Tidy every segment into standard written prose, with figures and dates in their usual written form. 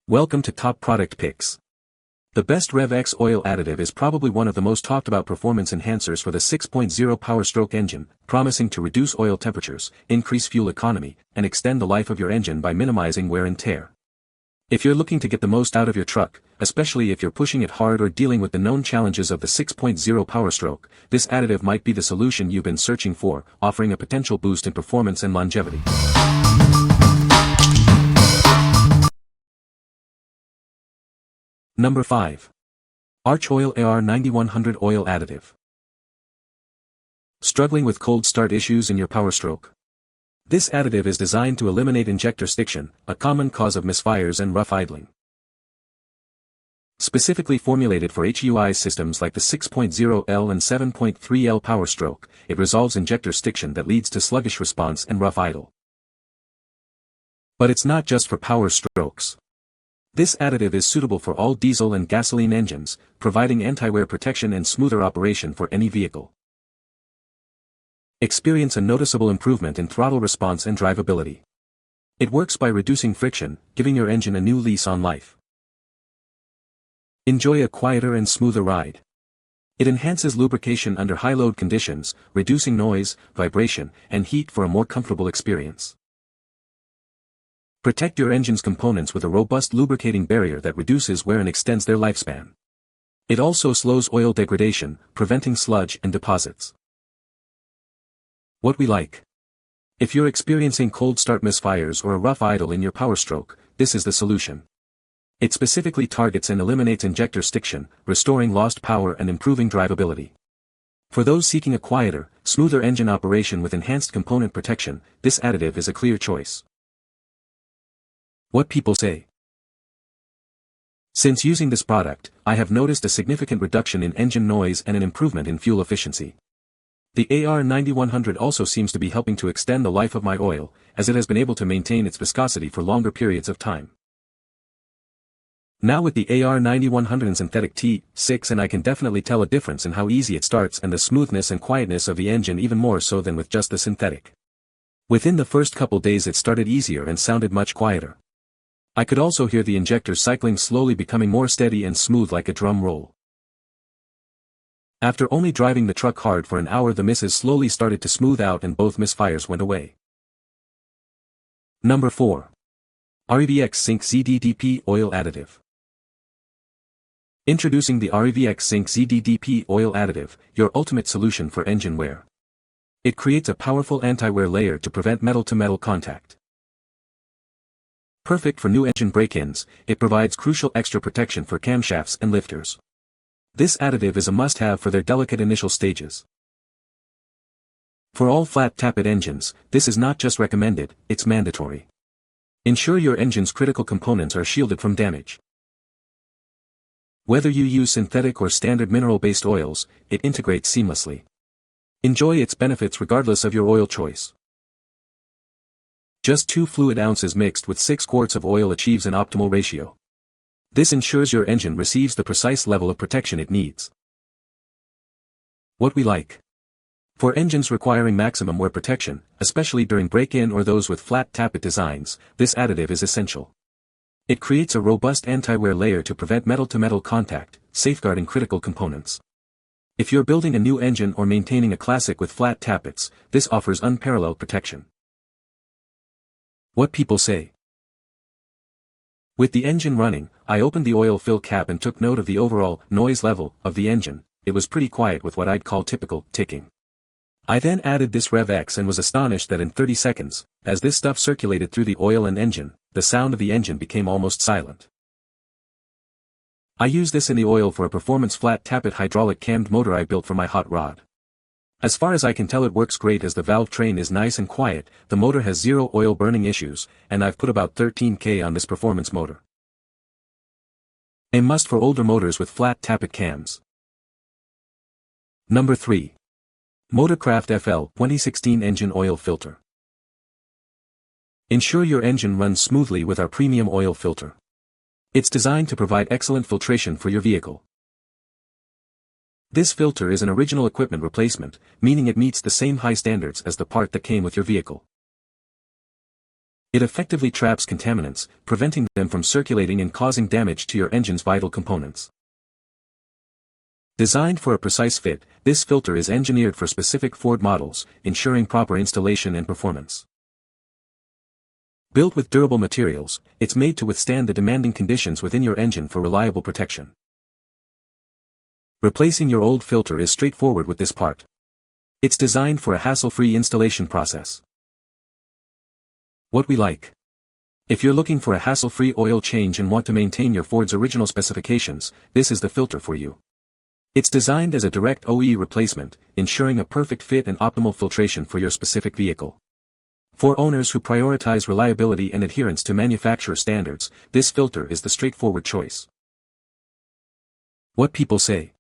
Welcome to Top Product Picks. The best Rev X Oil Additive is probably one of the most talked about performance enhancers for the 6.0 Powerstroke engine, promising to reduce oil temperatures, increase fuel economy, and extend the life of your engine by minimizing wear and tear. If you're looking to get the most out of your truck, especially if you're pushing it hard or dealing with the known challenges of the 6.0 Powerstroke, this additive might be the solution you've been searching for, offering a potential boost in performance and longevity. Number 5. Archoil AR9100 Oil Additive. Struggling with cold start issues in your Powerstroke? This additive is designed to eliminate injector stiction, a common cause of misfires and rough idling. Specifically formulated for HUI systems like the 6.0L and 7.3L Powerstroke, it resolves injector stiction that leads to sluggish response and rough idle. But it's not just for Powerstrokes. This additive is suitable for all diesel and gasoline engines, providing anti-wear protection and smoother operation for any vehicle. Experience a noticeable improvement in throttle response and drivability. It works by reducing friction, giving your engine a new lease on life. Enjoy a quieter and smoother ride. It enhances lubrication under high load conditions, reducing noise, vibration, and heat for a more comfortable experience. Protect your engine's components with a robust lubricating barrier that reduces wear and extends their lifespan. It also slows oil degradation, preventing sludge and deposits. What we like. If you're experiencing cold start misfires or a rough idle in your Powerstroke, this is the solution. It specifically targets and eliminates injector stiction, restoring lost power and improving drivability. For those seeking a quieter, smoother engine operation with enhanced component protection, this additive is a clear choice. What people say. Since using this product, I have noticed a significant reduction in engine noise and an improvement in fuel efficiency. The AR9100 also seems to be helping to extend the life of my oil, as it has been able to maintain its viscosity for longer periods of time. Now with the AR9100 in synthetic T6, and I can definitely tell a difference in how easy it starts and the smoothness and quietness of the engine even more so than with just the synthetic. Within the first couple days it started easier and sounded much quieter. I could also hear the injectors cycling slowly, becoming more steady and smooth like a drum roll. After only driving the truck hard for an hour, the misses slowly started to smooth out and both misfires went away. Number 4. Rev X Zinc ZDDP Oil Additive. Introducing the Rev X Zinc ZDDP Oil Additive, your ultimate solution for engine wear. It creates a powerful anti-wear layer to prevent metal-to-metal contact. Perfect for new engine break-ins, it provides crucial extra protection for camshafts and lifters. This additive is a must-have for their delicate initial stages. For all flat tappet engines, this is not just recommended, it's mandatory. Ensure your engine's critical components are shielded from damage. Whether you use synthetic or standard mineral-based oils, it integrates seamlessly. Enjoy its benefits regardless of your oil choice. Just 2 fluid ounces mixed with 6 quarts of oil achieves an optimal ratio. This ensures your engine receives the precise level of protection it needs. What we like. For engines requiring maximum wear protection, especially during break-in or those with flat tappet designs, this additive is essential. It creates a robust anti-wear layer to prevent metal-to-metal contact, safeguarding critical components. If you're building a new engine or maintaining a classic with flat tappets, this offers unparalleled protection. What people say. With the engine running, I opened the oil fill cap and took note of the overall noise level of the engine. It was pretty quiet with what I'd call typical ticking. I then added this Rev X and was astonished that in 30 seconds, as this stuff circulated through the oil and engine, the sound of the engine became almost silent. I use this in the oil for a performance flat tappet hydraulic cammed motor I built for my hot rod. As far as I can tell, it works great as the valve train is nice and quiet, the motor has 0 oil burning issues, and I've put about 13K on this performance motor. A must for older motors with flat tappet cams. Number 3. Motorcraft FL 2016 Engine Oil Filter. Ensure your engine runs smoothly with our premium oil filter. It's designed to provide excellent filtration for your vehicle. This filter is an original equipment replacement, meaning it meets the same high standards as the part that came with your vehicle. It effectively traps contaminants, preventing them from circulating and causing damage to your engine's vital components. Designed for a precise fit, this filter is engineered for specific Ford models, ensuring proper installation and performance. Built with durable materials, it's made to withstand the demanding conditions within your engine for reliable protection. Replacing your old filter is straightforward with this part. It's designed for a hassle-free installation process. What we like. If you're looking for a hassle-free oil change and want to maintain your Ford's original specifications, this is the filter for you. It's designed as a direct OE replacement, ensuring a perfect fit and optimal filtration for your specific vehicle. For owners who prioritize reliability and adherence to manufacturer standards, this filter is the straightforward choice. What people say.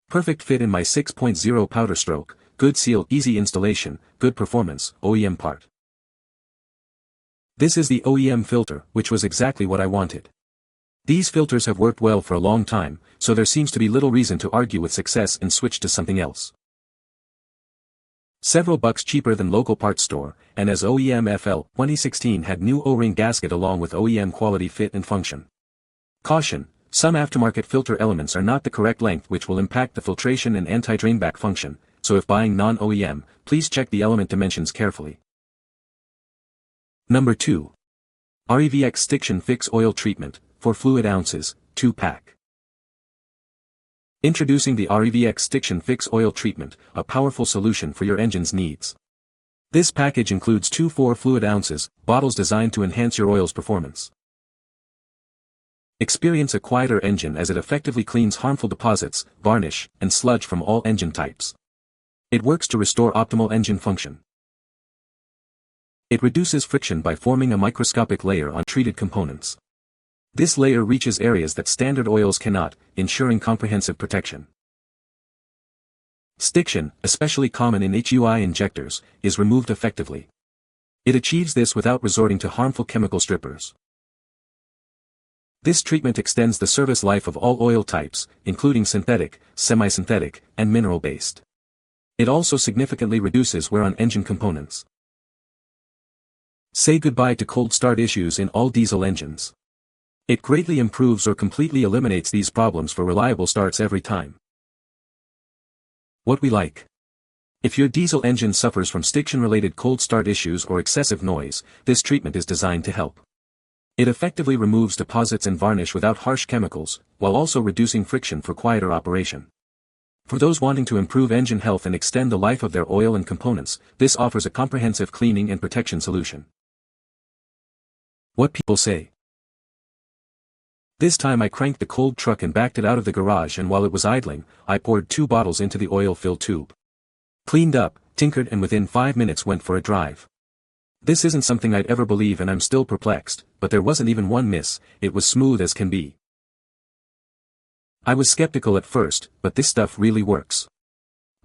Perfect fit in my 6.0 Powerstroke, good seal, easy installation, good performance, OEM part. This is the OEM filter, which was exactly what I wanted. These filters have worked well for a long time, so there seems to be little reason to argue with success and switch to something else. Several bucks cheaper than local parts store, and as OEM FL 2016 had new O-ring gasket along with OEM quality fit and function. Caution, some aftermarket filter elements are not the correct length, which will impact the filtration and anti-drainback function, so if buying non-OEM, please check the element dimensions carefully. Number 2. Rev X Stiction Fix Oil Treatment, for fluid ounces, 2-pack. Introducing the Rev X Stiction Fix Oil Treatment, a powerful solution for your engine's needs. This package includes 2 4-fluid ounces, bottles designed to enhance your oil's performance. Experience a quieter engine as it effectively cleans harmful deposits, varnish, and sludge from all engine types. It works to restore optimal engine function. It reduces friction by forming a microscopic layer on treated components. This layer reaches areas that standard oils cannot, ensuring comprehensive protection. Stiction, especially common in HUI injectors, is removed effectively. It achieves this without resorting to harmful chemical strippers. This treatment extends the service life of all oil types, including synthetic, semi-synthetic, and mineral-based. It also significantly reduces wear on engine components. Say goodbye to cold start issues in all diesel engines. It greatly improves or completely eliminates these problems for reliable starts every time. What we like. If your diesel engine suffers from stiction-related cold start issues or excessive noise, this treatment is designed to help. It effectively removes deposits and varnish without harsh chemicals, while also reducing friction for quieter operation. For those wanting to improve engine health and extend the life of their oil and components, this offers a comprehensive cleaning and protection solution. What people say. This time I cranked the cold truck and backed it out of the garage, and while it was idling, I poured 2 bottles into the oil-filled tube. Cleaned up, tinkered, and within 5 minutes went for a drive. This isn't something I'd ever believe, and I'm still perplexed, but there wasn't even one miss. It was smooth as can be. I was skeptical at first, but this stuff really works.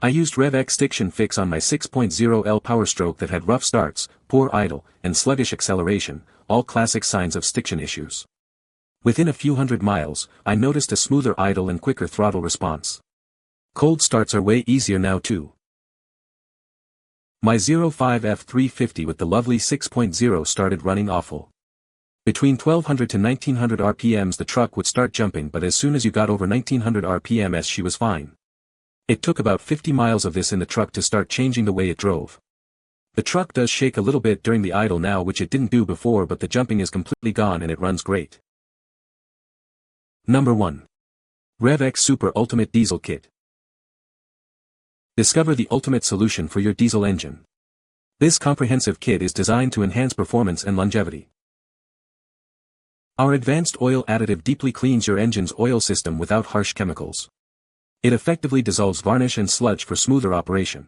I used Rev X Stiction Fix on my 6.0L Powerstroke that had rough starts, poor idle, and sluggish acceleration, all classic signs of stiction issues. Within a few hundred miles, I noticed a smoother idle and quicker throttle response. Cold starts are way easier now too. My 05F350 with the lovely 6.0 started running awful. Between 1200 to 1900 RPMs the truck would start jumping, but as soon as you got over 1900 RPMs she was fine. It took about 50 miles of this in the truck to start changing the way it drove. The truck does shake a little bit during the idle now, which it didn't do before, but the jumping is completely gone and it runs great. Number 1. Rev X Super Ultimate Diesel Kit. Discover the ultimate solution for your diesel engine. This comprehensive kit is designed to enhance performance and longevity. Our advanced oil additive deeply cleans your engine's oil system without harsh chemicals. It effectively dissolves varnish and sludge for smoother operation.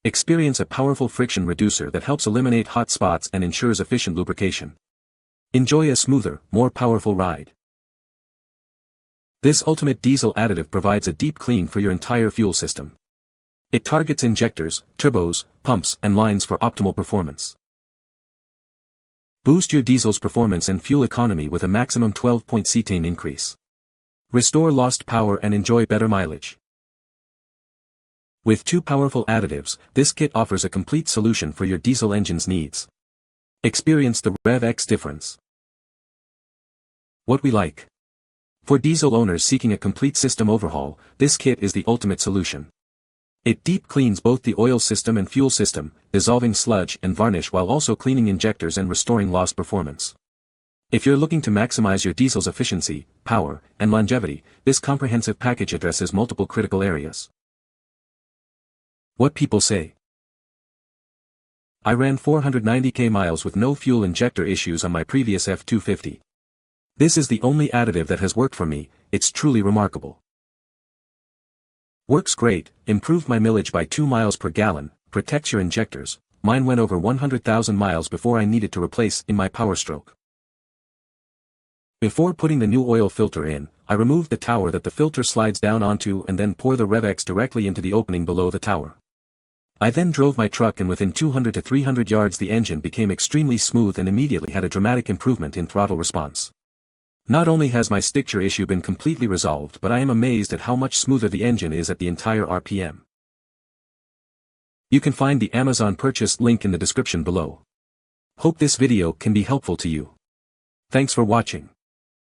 Experience a powerful friction reducer that helps eliminate hot spots and ensures efficient lubrication. Enjoy a smoother, more powerful ride. This ultimate diesel additive provides a deep clean for your entire fuel system. It targets injectors, turbos, pumps, and lines for optimal performance. Boost your diesel's performance and fuel economy with a maximum 12-point cetane increase. Restore lost power and enjoy better mileage. With two powerful additives, this kit offers a complete solution for your diesel engine's needs. Experience the Rev X difference. What we like. For diesel owners seeking a complete system overhaul, this kit is the ultimate solution. It deep cleans both the oil system and fuel system, dissolving sludge and varnish while also cleaning injectors and restoring lost performance. If you're looking to maximize your diesel's efficiency, power, and longevity, this comprehensive package addresses multiple critical areas. What people say. I ran 490k miles with no fuel injector issues on my previous F250. This is the only additive that has worked for me. It's truly remarkable. Works great, improved my mileage by 2 miles per gallon, protects your injectors. Mine went over 100,000 miles before I needed to replace in my Powerstroke. Before putting the new oil filter in, I removed the tower that the filter slides down onto and then pour the Rev X directly into the opening below the tower. I then drove my truck and within 200 to 300 yards the engine became extremely smooth and immediately had a dramatic improvement in throttle response. Not only has my Stiction issue been completely resolved, but I am amazed at how much smoother the engine is at the entire RPM. You can find the Amazon purchase link in the description below. Hope this video can be helpful to you. Thanks for watching.